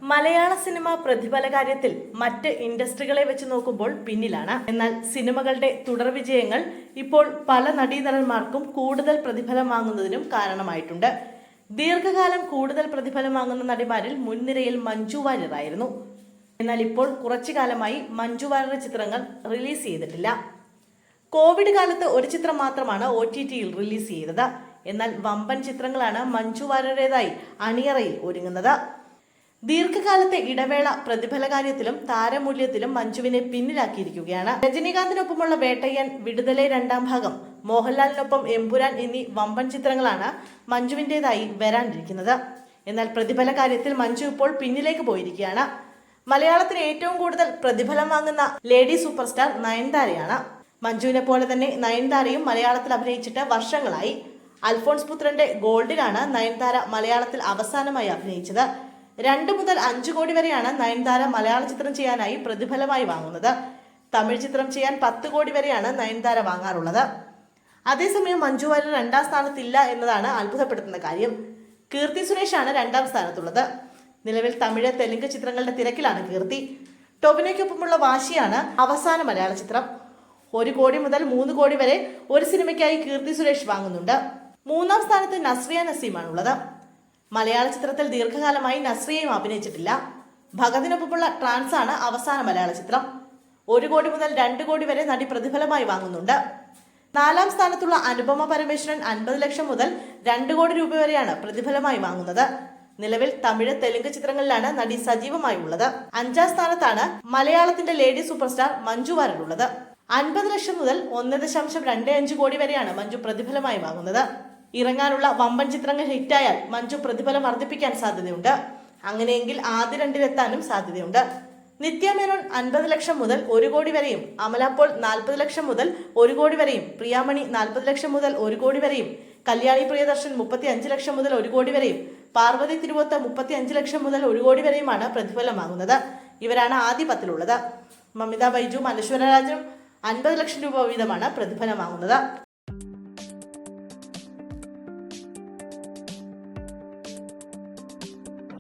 മലയാള cinema പ്രതിഫല കാര്യത്തിൽ മറ്റ് ഇൻഡസ്ട്രികളെ വെച്ച് നോക്കുമ്പോൾ പിന്നിലാണ്. എന്നാൽ സിനിമകളുടെ തുടർ വിജയങ്ങൾ ഇപ്പോൾ പല നടീനടന്മാർക്കും കൂടുതൽ പ്രതിഫലം വാങ്ങുന്നതിനും കാരണമായിട്ടുണ്ട്. ദീർഘകാലം കൂടുതൽ പ്രതിഫലം വാങ്ങുന്ന നടിമാരിൽ മുൻനിരയിൽ മഞ്ജു വാര്യറായിരുന്നു. എന്നാൽ ഇപ്പോൾ കുറച്ചു കാലമായി മഞ്ജു വാര്യരുടെ ചിത്രങ്ങൾ റിലീസ് ചെയ്തിട്ടില്ല. കോവിഡ് കാലത്ത് ഒരു ചിത്രം മാത്രമാണ് OTTയിൽ റിലീസ് ചെയ്തത്. എന്നാൽ വമ്പൻ ചിത്രങ്ങളാണ് മഞ്ജു വാര്യരുടേതായി അണിയറയിൽ ഒരുങ്ങുന്നത്. ദീർഘകാലത്തെ ഇടവേള പ്രതിഫല കാര്യത്തിലും താരമൂല്യത്തിലും മഞ്ജുവിനെ പിന്നിലാക്കിയിരിക്കുകയാണ്. രജനീകാന്തിനൊപ്പമുള്ള വേട്ടയ്യൻ, വിടുതലെ രണ്ടാം ഭാഗം, മോഹൻലാലിനൊപ്പം എമ്പുരാൻ എന്നീ വമ്പൻ ചിത്രങ്ങളാണ് മഞ്ജുവിൻ്റെതായി വരാനിരിക്കുന്നത്. എന്നാൽ പ്രതിഫല കാര്യത്തിൽ മഞ്ജു ഇപ്പോൾ പിന്നിലേക്ക് പോയിരിക്കുകയാണ്. മലയാളത്തിന് ഏറ്റവും കൂടുതൽ പ്രതിഫലം വാങ്ങുന്ന ലേഡി സൂപ്പർ സ്റ്റാർ നയൻതാരയാണ്. മഞ്ജുവിനെ പോലെ തന്നെ നയൻതാരയും മലയാളത്തിൽ അഭിനയിച്ചിട്ട് വർഷങ്ങളായി. അൽഫോൺസ് പുത്രന്റെ ഗോൾഡിലാണ് നയൻതാര മലയാളത്തിൽ അവസാനമായി അഭിനയിച്ചത്. 2 മുതൽ 5 കോടി വരെയാണ് നയൻതാര മലയാള ചിത്രം ചെയ്യാനായി പ്രതിഫലമായി വാങ്ങുന്നത്. തമിഴ് ചിത്രം ചെയ്യാൻ 10 കോടി വരെയാണ് നയൻതാര വാങ്ങാറുള്ളത്. അതേസമയം മഞ്ജു വാര്യർ 2ാം സ്ഥാനത്തില്ല എന്നതാണ് അത്ഭുതപ്പെടുത്തുന്ന കാര്യം. കീർത്തി സുരേഷാണ് 2ാം സ്ഥാനത്തുള്ളത്. നിലവിൽ തമിഴ്, തെലുങ്ക് ചിത്രങ്ങളുടെ തിരക്കിലാണ് കീർത്തി. ടൊവിനോയ്ക്കൊപ്പമുള്ള വാശിയാണ് അവസാന മലയാള ചിത്രം. 1 കോടി മുതൽ 3 കോടി വരെ ഒരു സിനിമയ്ക്കായി കീർത്തി സുരേഷ് വാങ്ങുന്നുണ്ട്. 3ാം സ്ഥാനത്ത് നസ്രിയ നസീമാണുള്ളത്. മലയാള ചിത്രത്തിൽ ദീർഘകാലമായി നസ്രിയയും അഭിനയിച്ചിട്ടില്ല. ഭഗതിനൊപ്പമുള്ള ട്രാൻസ് ആണ് അവസാന മലയാള ചിത്രം. 1 കോടി മുതൽ 2 കോടി വരെ നടി പ്രതിഫലമായി വാങ്ങുന്നുണ്ട്. 4ാം സ്ഥാനത്തുള്ള അനുപമ പരമേശ്വരൻ 50 ലക്ഷം മുതൽ 2 കോടി രൂപ വരെയാണ് പ്രതിഫലമായി വാങ്ങുന്നത്. നിലവിൽ തമിഴ്, തെലുങ്ക് ചിത്രങ്ങളിലാണ് നടി സജീവമായി ഉള്ളത്. 5ാം സ്ഥാനത്താണ് മലയാളത്തിന്റെ lady super star Manju Warrier ഉള്ളത്. 50 ലക്ഷം മുതൽ 1.25 കോടി വരെയാണ് മഞ്ജു പ്രതിഫലമായി വാങ്ങുന്നത്. ഇറങ്ങാനുള്ള വമ്പൻ ചിത്രങ്ങൾ ഹിറ്റായാൽ മഞ്ജു പ്രതിഫലം വർദ്ധിപ്പിക്കാൻ സാധ്യതയുണ്ട്. അങ്ങനെയെങ്കിൽ ആദ്യ 2-ലെത്താനും സാധ്യതയുണ്ട്. നിത്യ മേനോൻ 50 ലക്ഷം മുതൽ 1 കോടി വരെയും, അമല പോൾ 40 ലക്ഷം മുതൽ 1 കോടി വരെയും, പ്രിയാമണി 40 ലക്ഷം മുതൽ 1 കോടി വരെയും, കല്യാണി പ്രിയദർശൻ 35 ലക്ഷം മുതൽ 1 കോടി വരെയും, പാർവതി തിരുവോത്ത് 35 ലക്ഷം മുതൽ 1 കോടി വരെയുമാണ് പ്രതിഫലം വാങ്ങുന്നത്. ഇവരാണ് ആദ്യ 10-ലുള്ളത്. മമിത ബൈജു, അനശ്വര രാജനും 50 ലക്ഷം രൂപ വീതമാണ് പ്രതിഫലം വാങ്ങുന്നത്.